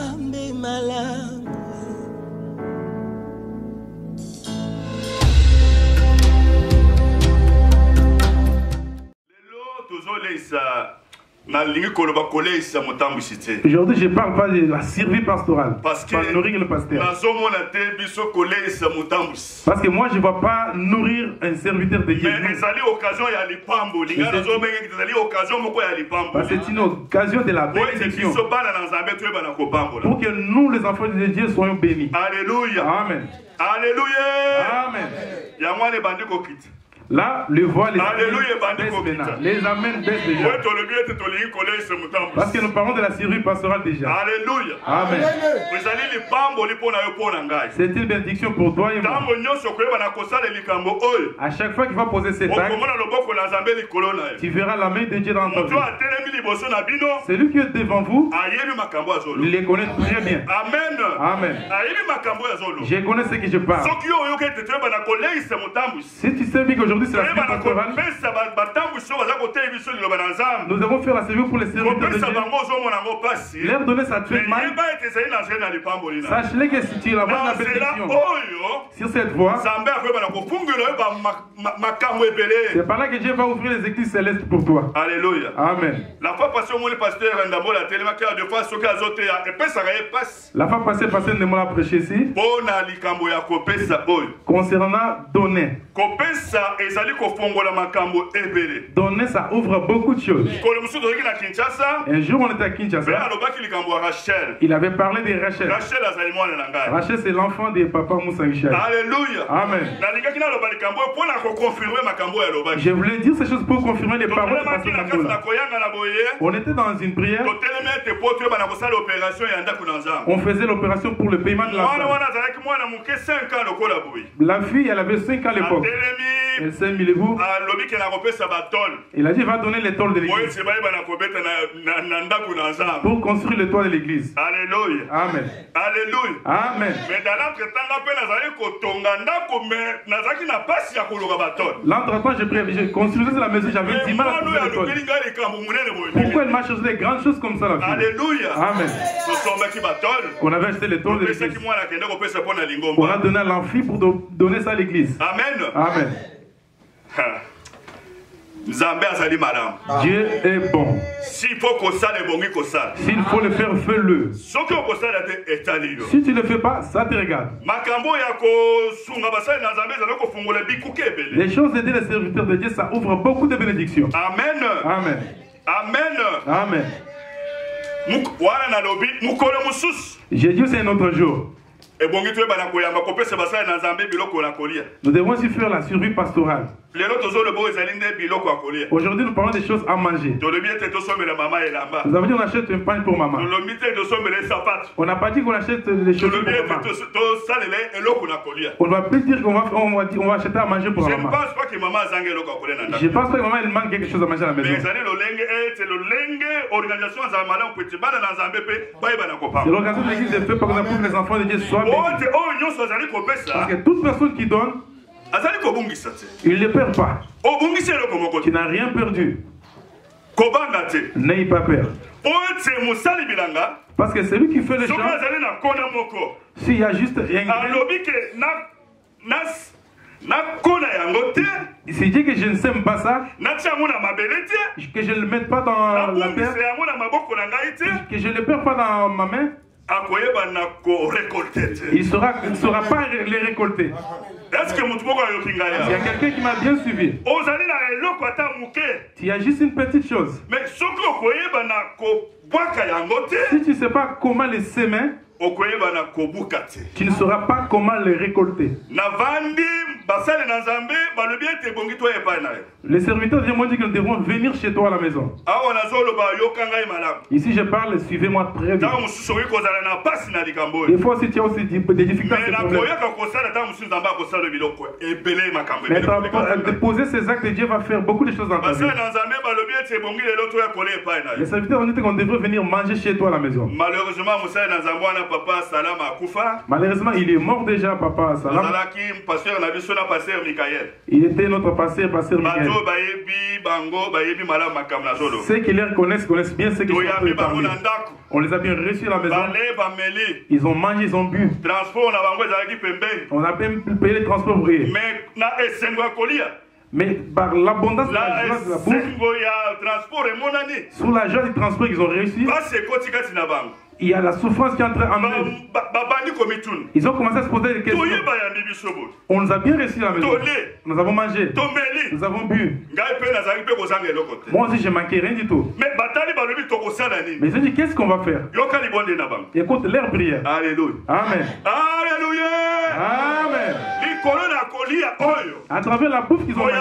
Nzambe malamu. Aujourd'hui, je ne parle pas de la survie pastorale. Parce que nourrir le pasteur. Parce que moi, je ne vais pas nourrir un serviteur de Dieu. Parce que c'est une occasion de la bénédiction. Pour que nous, les enfants de Dieu, soyons bénis. Alléluia. Amen. Alléluia. Amen. Amen. Là, le voile, les amens baissent déjà. Parce que nous parlons de la survie pastorale déjà. Alléluia. Amen. C'est une bénédiction pour toi et moi. À chaque fois qu'il va poser cet acte, tu verras la main de Dieu dans ta vie. Celui qui est devant vous, il les connaît très bien. Amen. Amen. Je connais ce que je parle. Si tu sais bien qu'aujourd'hui c'est la survie pastorale, nous avons fait la survie pour les serviteurs de Dieu. Leur donner ça tout mal. Sache-les que si tu la vois la bénédiction sur cette voie, c'est par là que Dieu va ouvrir les églises célestes pour toi. Alléluia. Amen. La fois passée, mon pasteur Ndambola tellement qu'il y a deux fois ce qu'il a zoté et puis ça passe. La fois passée, pasteur Ndambola a prêché ici. Concernant donner. Donner, ça ouvre beaucoup de choses. Un jour, on était à Kinshasa. Il avait parlé de Rachel. Rachel, c'est l'enfant de papa Moussa Michel. Alléluia. Amen. Je voulais dire ces choses pour confirmer les paroles de pasteur Ndambola. On était dans une prière. On faisait l'opération pour le paiement de la femme. La fille, elle avait 5 ans à l'époque. Elle s'est mis les bouts. Il a dit, va donner les tôles de l'église. Pour construire le toit de l'église. Alléluia. Amen. Alléluia. Amen. L'entre-temps, j'ai construit la maison, j'avais 10 mal à trouver les tôles. Pourquoi elle m'a choisi des grandes choses comme ça, la fille? Alléluia. Amen. On avait acheté les tôles de l'église. On a donné à l'amphi pour donner ça à l'église. Amen. Amen. Dieu est bon. S'il faut le faire, fais-le. Si tu ne le fais pas, ça te regarde. Les choses d'aider les serviteurs de Dieu, ça ouvre beaucoup de bénédictions. Amen. Amen. Amen. Amen. J'ai dit c'est un autre jour. Nous devons aussi faire la survie pastorale. Aujourd'hui, nous parlons des choses à manger. Nous avons dit qu'on achète un pain pour maman. On n'a pas dit qu'on achète les choses pour maman. On ne va plus dire qu'on va acheter à manger pour maman. Je pense pas que maman elle manque quelque chose à manger à la maison. C'est l'organisation de l'église de fait pour que les enfants de Dieu soient bénis. Parce que toute personne qui donne, il ne perd pas. Tu n'as rien perdu. N'ayez pas peur. Parce que celui qui fait le champ, s'il y a juste un s'il dit que je ne sème pas ça, que je ne le mette pas dans la terre, que je ne le perds pas dans ma main, il ne saura pas les récolter. Est-ce que il y a quelqu'un qui m'a bien suivi. Il y a juste une petite chose. Si tu ne sais pas comment les semer, tu ne sauras pas comment les récolter. Les serviteurs de Dieu m'ont dit que nous devons venir chez toi à la maison. Ici je parle, suivez-moi très bien. Des fois si tu as aussi des difficultés, mais de poser ces actes, Dieu va faire beaucoup de choses dans ta vie. Les serviteurs ont dit qu'on devrait venir manger chez toi à la maison. Malheureusement, il est mort déjà, papa Salam. Il était notre pasteur Michael. Ceux qui les connaissent bien ceux qui sont parmi. On les a bien reçus à la maison. Ils ont mangé, ils ont bu. On a même payé les transports pour eux. Mais par l'abondance de la joie de la bouffe, sous la joie du transport qu'ils ont réussi, il y a la souffrance qui est entrée en eux. Ils ont commencé à se poser des questions. On nous a bien reçus à la maison. Nous avons mangé. Nous avons bu. Moi aussi, je ne manquais rien du tout. Mais ils ont dit, qu'est-ce qu'on va faire? Écoute leur prière. Alléluia. Amen. Alléluia. Amen. À travers la bouffe qu'ils ont mangé,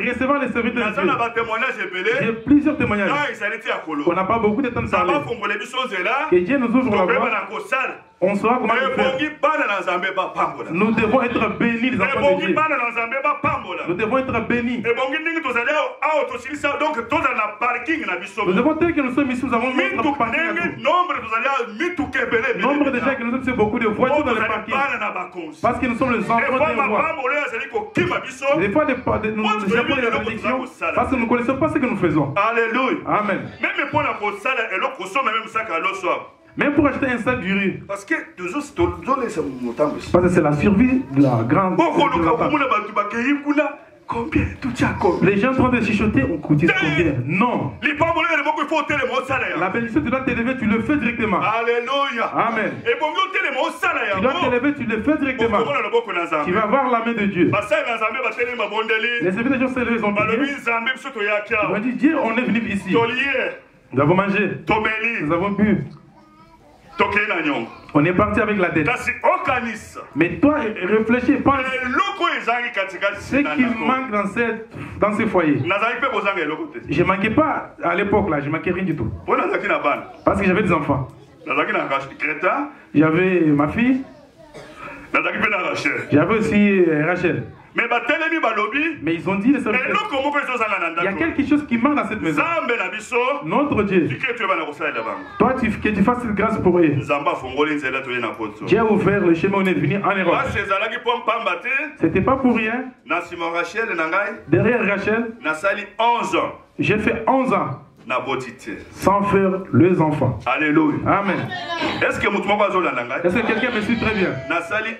recevant les serviteurs de Dieu, j'ai plusieurs témoignages. On n'a pas beaucoup de temps de parler. Que Dieu nous ouvre la voie. On saura comment le faire. Nous devons être bénis, les enfants de Dieu. Nous devons être bénis. Nous devons tel que nous sommes ici, nous avons notre parking. Nombre de gens que nous sommes, c'est beaucoup de voitures dans le parking. Parce que nous sommes les enfants des rois. Des fois, nous échappons de la bénédiction parce que nous ne connaissons pas ce que nous faisons. Alléluia. Amen. Même pour acheter un sac du riz. Parce que c'est la survie de la grande. Combien? Les gens sont en train de chuchoter, on coûte combien? Non. La bénédiction, tu dois t'élever, tu le fais directement. Alléluia. Amen. Tu dois t'élever, tu le fais directement. Tu vas voir la main de Dieu. Les serviteurs de Dieu s'élèvent, ils ont prié. Ils ont dit, Dieu, on est venu ici. Nous avons mangé. Nous avons bu. On est parti avec la dette. Mais toi, réfléchis, pense. Ce qui manque dans ces foyers. Je ne manquais pas à l'époque là, je ne manquais rien du tout. Parce que j'avais des enfants. J'avais ma fille. J'avais aussi Rachel. Mais ils ont dit, il y a quelque chose qui manque dans cette maison. Notre Dieu, toi que tu fasses cette grâce pour eux. Dieu a ouvert le chemin où on est venu en Europe. C'était pas pour rien. Derrière Rachel, j'ai fait 11 ans sans faire les enfants. Alléluia. Amen. Est-ce que quelqu'un me suit très bien?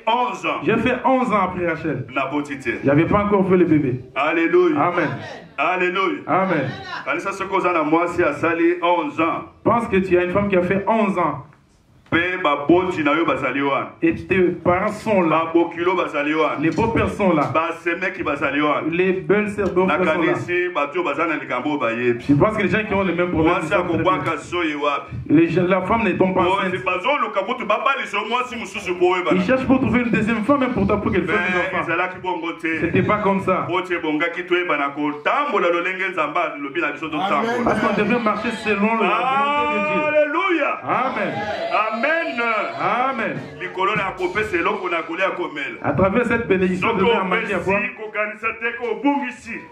11 ans. J'ai fait 11 ans après Rachel. J'avais pas encore fait le bébé. Alléluia. Amen. Alléluia. Amen. Pense que tu as une femme qui a fait 11 ans. Et tes parents sont là. Les beaux-pères sont là. Les belles sœurs sont là. Je pense que les gens qui ont les mêmes problèmes, la femme ne tombe pas enceinte. Ils cherchent pour trouver une deuxième femme, même pour qu'elle fasse des enfants. C'était pas comme ça. Parce qu'on devait marcher selon la volonté de Dieu. Alléluia. Amen. Amen. Amen. À travers cette bénédiction de la magie à boire.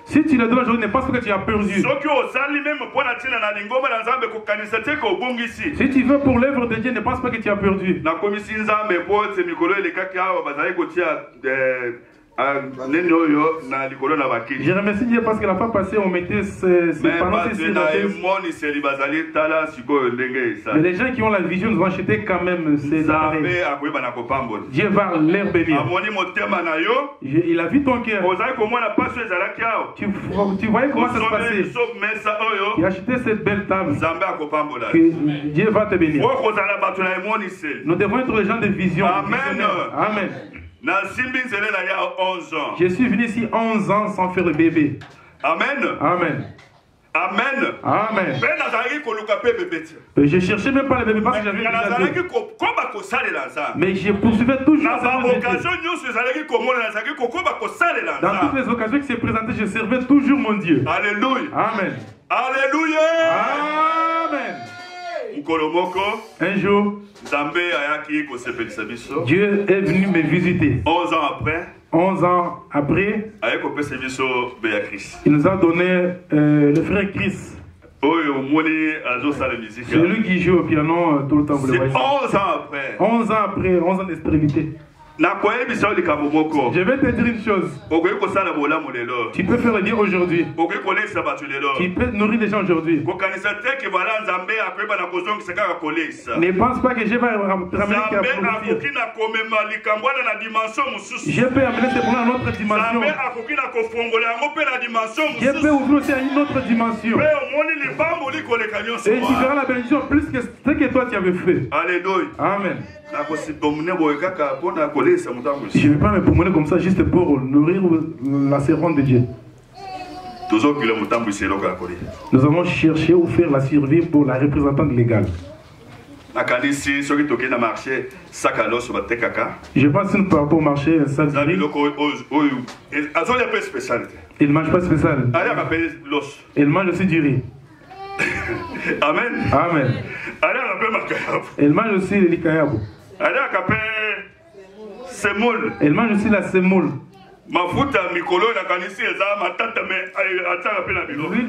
Si tu le donnes aujourd'hui, n'est pas ce que tu as perdu. Si tu veux pour l'œuvre de Dieu, ne pense pas que tu as perdu. Je remercie Dieu parce que la fois passée, on mettait ces panneaux ici. Mais les gens qui ont la vision nous ont acheté quand même ces appareils. Dieu va leur bénir. Il a vu ton cœur. Tu voyais comment ça se passait. Il a acheté cette belle table. Dieu va te bénir. Nous devons être les gens de vision. Amen. Amen. Je suis venu ici 11 ans sans faire le bébé. Amen. Amen. Amen. Amen. Je cherchais même pas le bébé parce que j'avais déjà deux. Mais je poursuivais toujours. Dans toutes les occasions qui s'est présentées, je servais toujours mon Dieu. Alléluia. Amen. Alléluia. Amen. Un jour, Dieu est venu me visiter. 11 ans après, il nous a donné le frère Chris. C'est lui qui joue au piano tout le temps. C'est 11 ans après. 11 ans après, 11 ans d'extrémité. Je vais te dire une chose. Tu peux faire le dire aujourd'hui. Tu peux nourrir les gens aujourd'hui. Ne pense pas que je vais ramener je peux amener ces problèmes à une autre dimension. Je peux ouvrir aussi à une autre dimension. Et tu verras la bénédiction plus que ce que toi tu avais fait. Alléluia. Amen. Je ne vais pas me promener comme ça juste pour nourrir la servante de Dieu. Nous allons chercher ou faire la survie pour la représentante légale. Je pense que nous partons au marché, ça il ne mange pas spécial. Il mange aussi du riz. Amen. Amen. Il mange aussi le likayabo. Il mange aussi la semoule. Lui,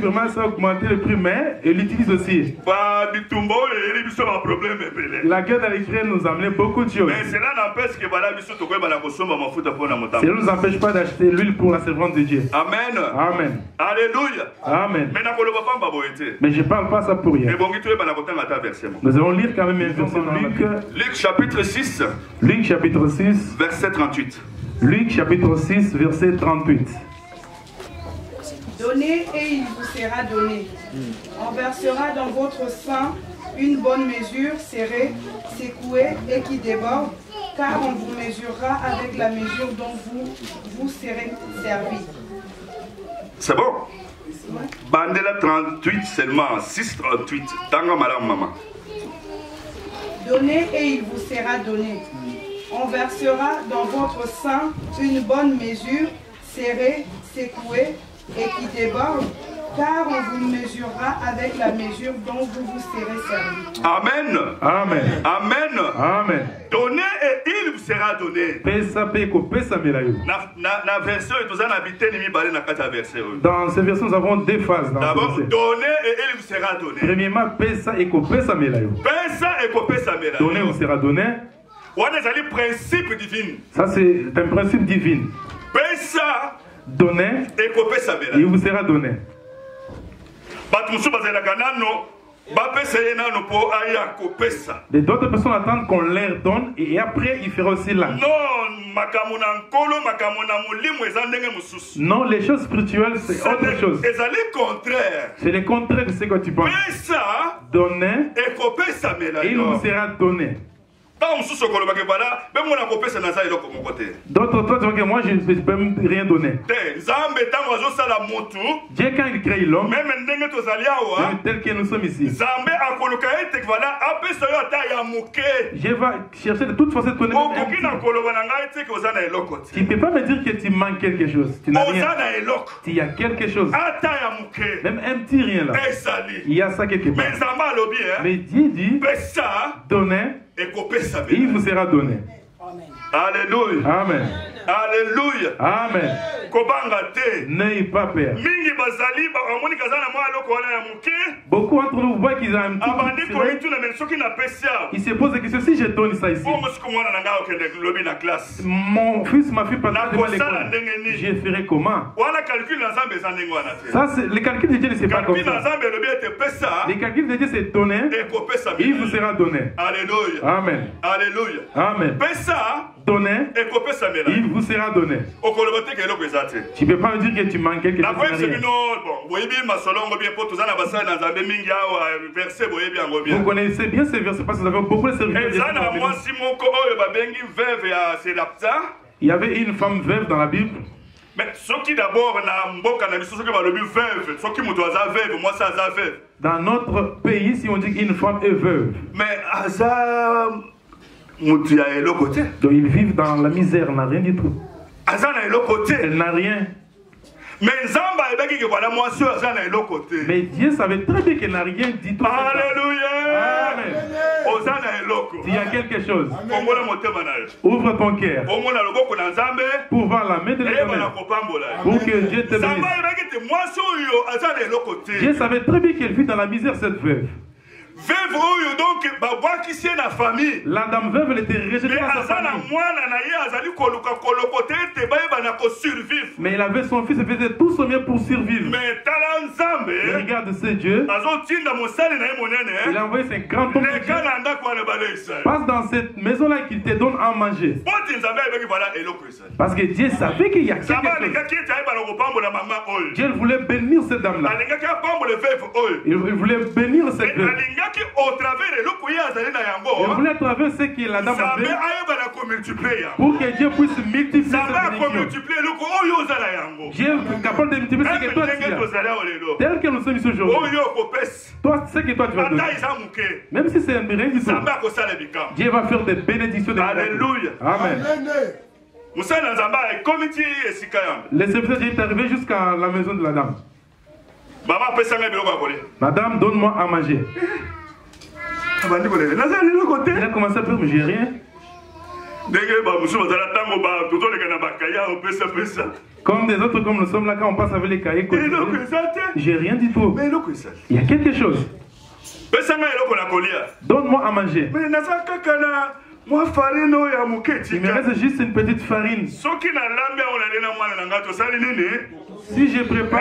vraiment, ça a augmenté le prix, mais il l'utilise aussi. La guerre dans les graines nous a amené beaucoup de choses. Mais cela n'empêche que ça ne nous empêche pas d'acheter l'huile pour la servante de Dieu. Amen. Amen. Alléluia. Amen. Mais je ne parle pas ça pour rien. Nous allons lire quand même un verset dans Luc chapitre 6. Luc chapitre 6. Verset 38. Luc chapitre 6, verset 38. Donnez et il vous sera donné. On versera dans votre sein une bonne mesure, serrée, secouée et qui déborde, car on vous mesurera avec la mesure dont vous serez servi. C'est bon? Bandela 38 seulement, 6:38. Tango madame maman. Donnez et il vous sera donné. On versera dans votre sein une bonne mesure, serrée, secouée et qui déborde, car on vous mesurera avec la mesure dont vous serez servi. Amen. Amen. Amen. Amen. Donnez et il vous sera donné. Dans ces versets, nous avons deux phases. D'abord, donnez et il vous sera donné. Premièrement, pesa et kopesa melayo. Pesa et kopesa melayo. Donner vous sera donné. Principe divin. Ça, c'est un principe divin. Pesa donner et kopesa melayo. Il vous sera donné. D'autres personnes attendent qu'on leur donne et après il fera aussi là. Non, les choses spirituelles c'est autre chose. C'est le contraire de ce que tu penses. Donner et il vous sera donné. D'autres toi tu vois que moi je ne peux rien donner. Dieu quand il crée l'homme, tel que nous sommes ici, je vais chercher de toute façon de donner. Tu ne peux pas me dire que tu manques quelque chose. Tu n'as rien. Il y a quelque chose. Même un petit rien là. Il y a ça quelque part. Mais Dieu dit donner. Il vous sera donné. Alléluia. Amen. Alléluia. Amen. N'ayez pas peur. Beaucoup d'entre nous voient qu'ils ont un petit peu. Ils se posent la question si je donne ça ici. Mon fils, ma fille, parce que je ferai comment? Ça, le calcul de Dieu ne c'est pas comme ça. Le calcul de Dieu c'est donner. Il vous sera donné. Alléluia. Amen. Alléluia. Amen. Donner. Il vous sera donné. Tu ne peux pas me dire que tu manques quelque chose. Vous connaissez bien ces versets parce que vous avez beaucoup de services. Il y avait une femme veuve dans la Bible. Mais ce qui d'abord dans notre pays, si on dit qu'une femme est veuve, mais donc ils vivent dans la misère, elle n'a rien du tout. Elle n'a rien. Mais Dieu savait très bien qu'elle n'a rien dit tout. Alléluia. Amen. Il y a quelque chose. Ouvre ton cœur pour voir la main de l'Éternel, pour que Dieu te bénisse. Dieu savait très bien qu'elle vit dans la misère, cette veuve. veuve oyo donc babwaki sie na famille. La dame veuve elle était rejetée dans sa famille. Mais il avait son fils et faisait tout son mieux pour survivre. Mais regarde ce Dieu. Il a envoyé ses grands hommes. Passe dans cette maison-là qu'il te donne à manger. Parce que Dieu savait qu'il y a quelque chose. Dieu voulait bénir cette dame-là. Il voulait bénir cette veuve. Il voulait traverser ce que la dame avait pour que Dieu puisse multiplier cette bénédiction. Dieu est capable de multiplier ce que toi tu as. Tel que nous sommes ici aujourd'hui. Toi, ce que toi tu vas donner. Même si c'est un rien du tout. Dieu va faire des bénédictions. Alléluia. Amen. Le serviteur est arrivé jusqu'à la maison de la dame. Madame, donne-moi à manger. Il a commencé à dire, mais j'ai rien. Comme des autres, comme nous sommes là, quand on passe avec les cahiers, j'ai rien du tout. Il y a quelque chose. Donne-moi à manger. Il me reste juste une petite farine. Si je prépare,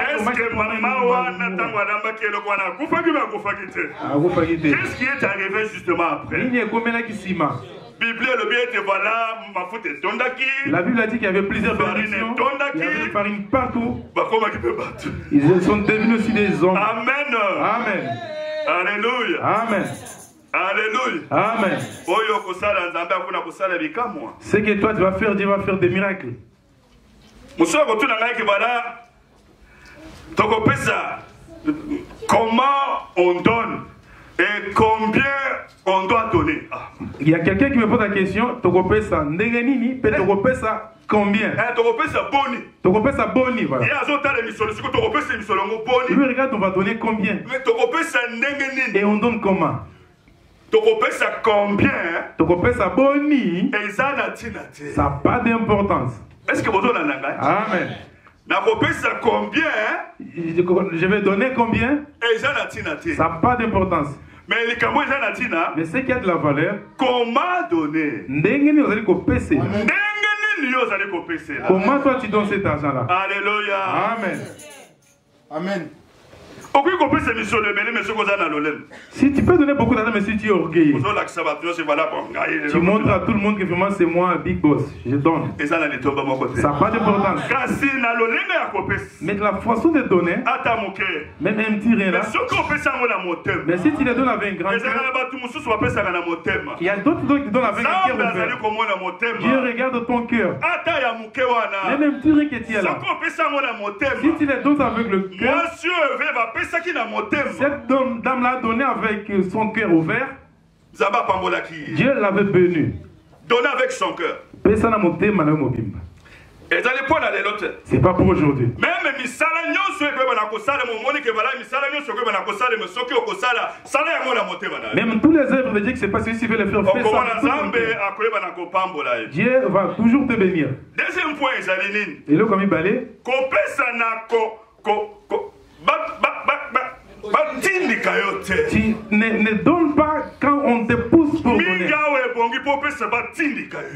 qu'est-ce qui est arrivé justement après? La Bible a dit qu'il y avait plusieurs bénédictions. Il y avait des farines partout. Ils sont devenus aussi des hommes. Amen. Amen. Alléluia. Amen. Alléluia. Amen. Ce que toi tu vas faire, Dieu va faire des miracles. Comment on donne et combien on doit donner? Il y a quelqu'un qui me pose la question, Tokopesa Ndegenini, peut Tokopesa combien? Tokopesa boni. Tokopesa boni, voilà. Lui regarde, on va donner combien? Et on donne comment? Tokopesa combien? Tokopesa boni. Ça n'a pas d'importance. Est-ce que vous donnez un langage? Amen. Nakopesa combien? Je vais donner combien? Ça n'a pas d'importance. Mais ce qui a de la valeur, comment donner? Comment toi tu donnes cet argent-là? Alléluia. Amen. Amen. Si tu peux donner beaucoup d'argent, mais si tu es orgueilleux, tu montres à tout le monde que vraiment c'est moi, Big Boss. Je donne. Ça n'a pas d'importance. Mais de la façon de donner, même un petit rien là, mais si tu les donnes avec un grand cœur, il y a d'autres qui donnent avec un cœur ouvert. Dieu regarde ton cœur. Même un petit rien que tu es là. Si tu les donnes avec le cœur, cette dame-là a donné avec son cœur ouvert. Dieu l'avait béni. Donner avec son cœur. C'est pas pour aujourd'hui. Même tous les œuvres de Dieu qui se passent ici, veut les faire Dieu va toujours te bénir. Deuxième point, et là, comme il balait, tu ne donnes pas quand on te pousse pour donner.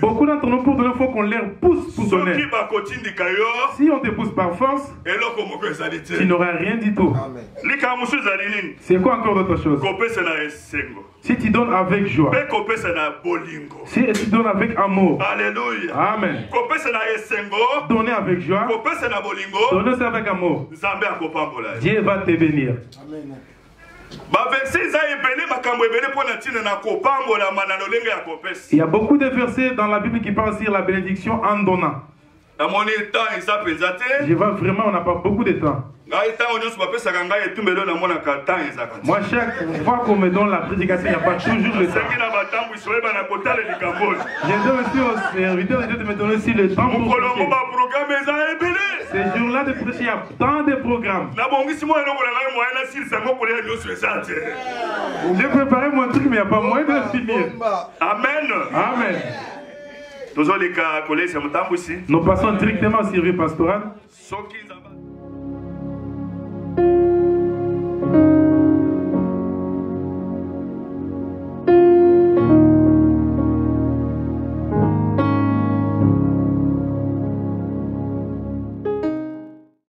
Beaucoup d'entre nous pour donner, il faut qu'on les pousse pour donner. Si on te pousse par force, tu n'auras rien du tout. C'est quoi encore d'autre chose? Si tu donnes avec joie, si tu donnes avec amour, alléluia, amen, donner avec joie, donner avec amour, Dieu va te bénir. Amen. Il y a beaucoup de versets dans la Bible qui parlent sur la bénédiction en donnant. Je vois vraiment, on n'a pas beaucoup de temps. Moi, chaque fois qu'on me donne la prédication, il n'y a pas toujours le temps. Je donne aussi aux serviteurs de Dieu de me donner aussi le temps pour prêcher. Ces jours-là de prêcher, il y a tant de programmes. J'ai préparé mon truc, mais il n'y a pas moyen de finir. Amen. Amen. Nous passons directement au service pastoral.